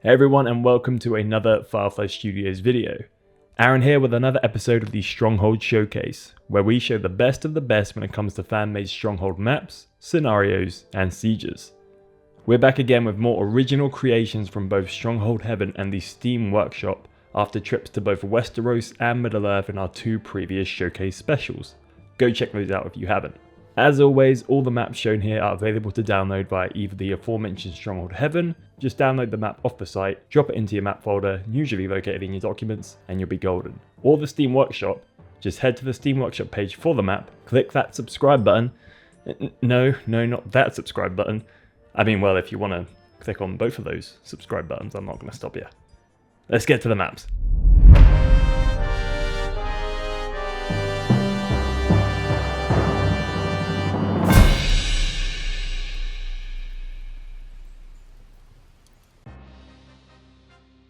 Hey everyone, and welcome to another Firefly Studios video. Aaron here with another episode of the Stronghold Showcase, where we show the best of the best when it comes to fan-made Stronghold maps, scenarios, and sieges. We're back again with more original creations from both Stronghold Heaven and the Steam Workshop after trips to both Westeros and Middle Earth in our two previous showcase specials. Go check those out if you haven't. As always, all the maps shown here are available to download via either the aforementioned Stronghold Heaven. Just download the map off the site, drop it into your map folder, usually located in your documents, and you'll be golden. Or the Steam Workshop, just head to the Steam Workshop page for the map, click that subscribe button. No, not that subscribe button. I mean, well, if you want to click on both of those subscribe buttons, I'm not going to stop you. Let's get to the maps.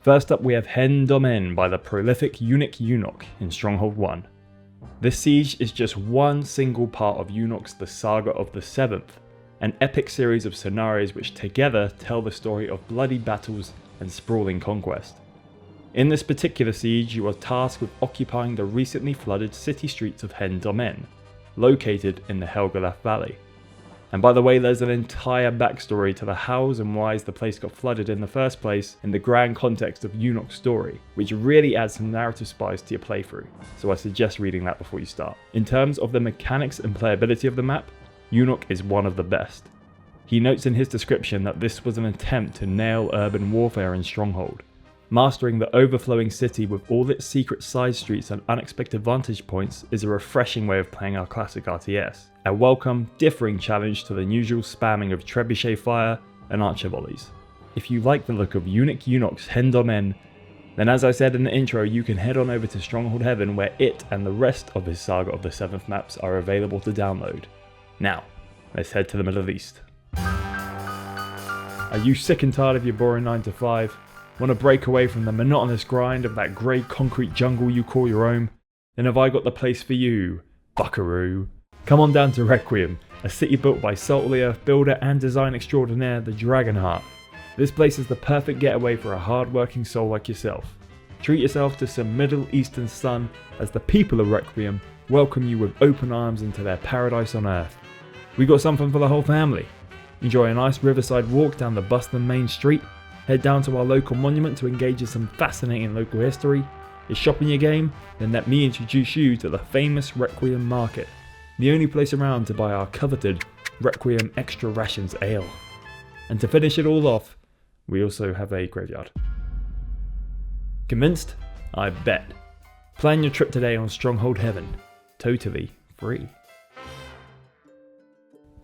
First up we have Hen Domen by the prolific eunuch in Stronghold 1. This siege is just one single part of Eunuch's The Saga of the Seventh, an epic series of scenarios which together tell the story of bloody battles and sprawling conquest. In this particular siege you are tasked with occupying the recently flooded city streets of Hen Domen, located in the Helgalath Valley. And by the way, there's an entire backstory to the hows and whys the place got flooded in the first place in the grand context of Eunuch's story, which really adds some narrative spice to your playthrough, so I suggest reading that before you start. In terms of the mechanics and playability of the map, Eunuch is one of the best. He notes in his description that this was an attempt to nail urban warfare in Stronghold. Mastering the overflowing city with all its secret side streets and unexpected vantage points is a refreshing way of playing our classic RTS, a welcome, differing challenge to the usual spamming of trebuchet fire and archer volleys. If you like the look of Eunuch's Hen Domen, then as I said in the intro, you can head on over to Stronghold Heaven where it and the rest of his Saga of the Seventh maps are available to download. Now, let's head to the Middle East. Are you sick and tired of your boring 9 to 5? Want to break away from the monotonous grind of that grey concrete jungle you call your own? Then have I got the place for you, buckaroo. Come on down to Requiem, a city built by salt of the earth builder and design extraordinaire, the Dragonheart. This place is the perfect getaway for a hard-working soul like yourself. Treat yourself to some Middle Eastern sun as the people of Requiem welcome you with open arms into their paradise on earth. We got something for the whole family. Enjoy a nice riverside walk down the bustling main street. Head down to our local monument to engage in some fascinating local history. Is shopping your game? Then let me introduce you to the famous Requiem Market, the only place around to buy our coveted Requiem Extra Rations Ale. And to finish it all off, we also have a graveyard. Convinced? I bet. Plan your trip today on Stronghold Heaven. Totally free.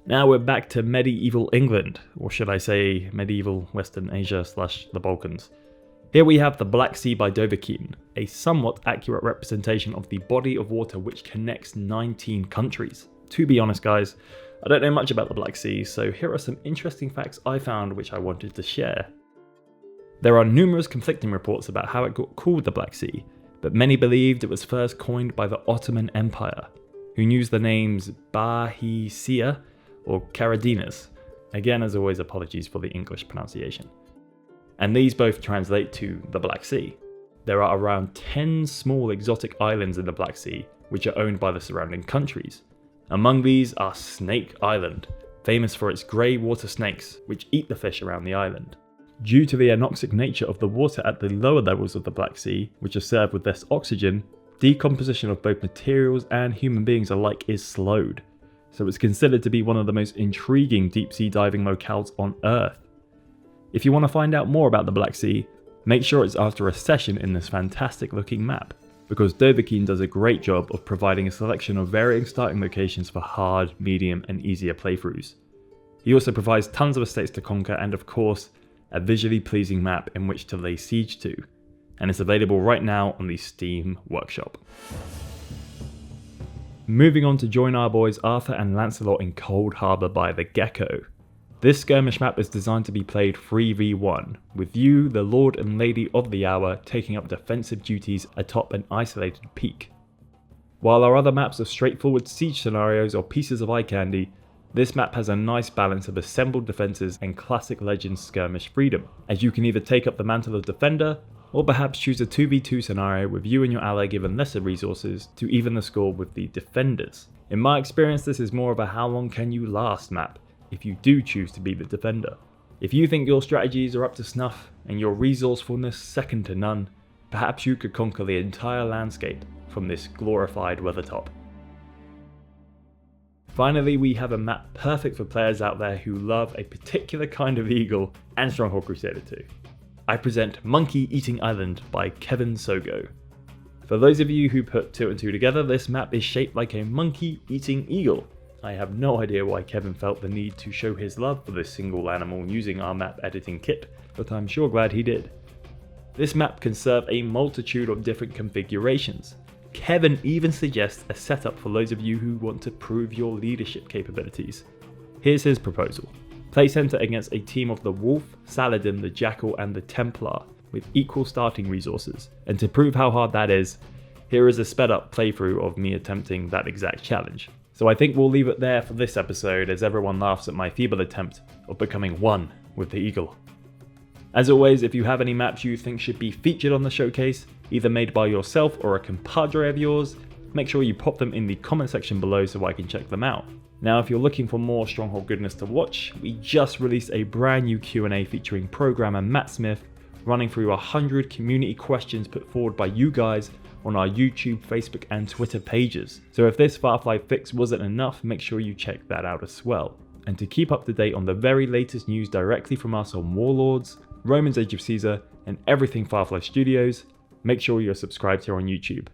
Now we're back to medieval England, or should I say medieval Western Asia / the Balkans. Here we have the Black Sea by Dovahkiin, a somewhat accurate representation of the body of water which connects 19 countries. To be honest guys, I don't know much about the Black Sea, so here are some interesting facts I found which I wanted to share. There are numerous conflicting reports about how it got called the Black Sea, but many believed it was first coined by the Ottoman Empire, who used the names Bahisia or Karadinas. Again, as always, apologies for the English pronunciation. And these both translate to the Black Sea. There are around 10 small exotic islands in the Black Sea, which are owned by the surrounding countries. Among these are Snake Island, famous for its grey water snakes, which eat the fish around the island. Due to the anoxic nature of the water at the lower levels of the Black Sea, which are served with less oxygen, decomposition of both materials and human beings alike is slowed. So it's considered to be one of the most intriguing deep sea diving locales on Earth. If you want to find out more about the Black Sea, make sure it's after a session in this fantastic looking map, because Dovahkiin does a great job of providing a selection of varying starting locations for hard, medium and easier playthroughs. He also provides tons of estates to conquer and of course, a visually pleasing map in which to lay siege to, and it's available right now on the Steam Workshop. Moving on to join our boys Arthur and Lancelot in Cold Harbour by the Gecko. This skirmish map is designed to be played 3v1, with you, the Lord and Lady of the Hour, taking up defensive duties atop an isolated peak. While our other maps are straightforward siege scenarios or pieces of eye candy, This map has a nice balance of assembled defences and classic Legends skirmish freedom, as you can either take up the mantle of defender, or perhaps choose a 2v2 scenario with you and your ally given lesser resources to even the score with the defenders. In my experience, this is more of a how long can you last map, if you do choose to be the defender. If you think your strategies are up to snuff, and your resourcefulness second to none, perhaps you could conquer the entire landscape from this glorified weathertop. Finally, we have a map perfect for players out there who love a particular kind of eagle and Stronghold Crusader 2. I present Monkey Eating Island by Kevin Sogo. For those of you who put 2 and 2 together, this map is shaped like a monkey eating eagle. I have no idea why Kevin felt the need to show his love for this single animal using our map editing kit, but I'm sure glad he did. This map can serve a multitude of different configurations. Kevin even suggests a setup for those of you who want to prove your leadership capabilities. Here's his proposal. Play center against a team of the Wolf, Saladin, the Jackal and the Templar with equal starting resources, and to prove how hard that is, here is a sped up playthrough of me attempting that exact challenge. So I think we'll leave it there for this episode as everyone laughs at my feeble attempt of becoming one with the eagle. As always, if you have any maps you think should be featured on the showcase, either made by yourself or a compadre of yours, make sure you pop them in the comment section below so I can check them out. Now, if you're looking for more Stronghold goodness to watch, we just released a brand new Q&A featuring programmer Matt Smith, running through 100 community questions put forward by you guys on our YouTube, Facebook and Twitter pages. So if this Firefly fix wasn't enough, make sure you check that out as well. And to keep up to date on the very latest news directly from us on Warlords, Roman's Age of Caesar, and everything Firefly Studios, make sure you're subscribed here on YouTube.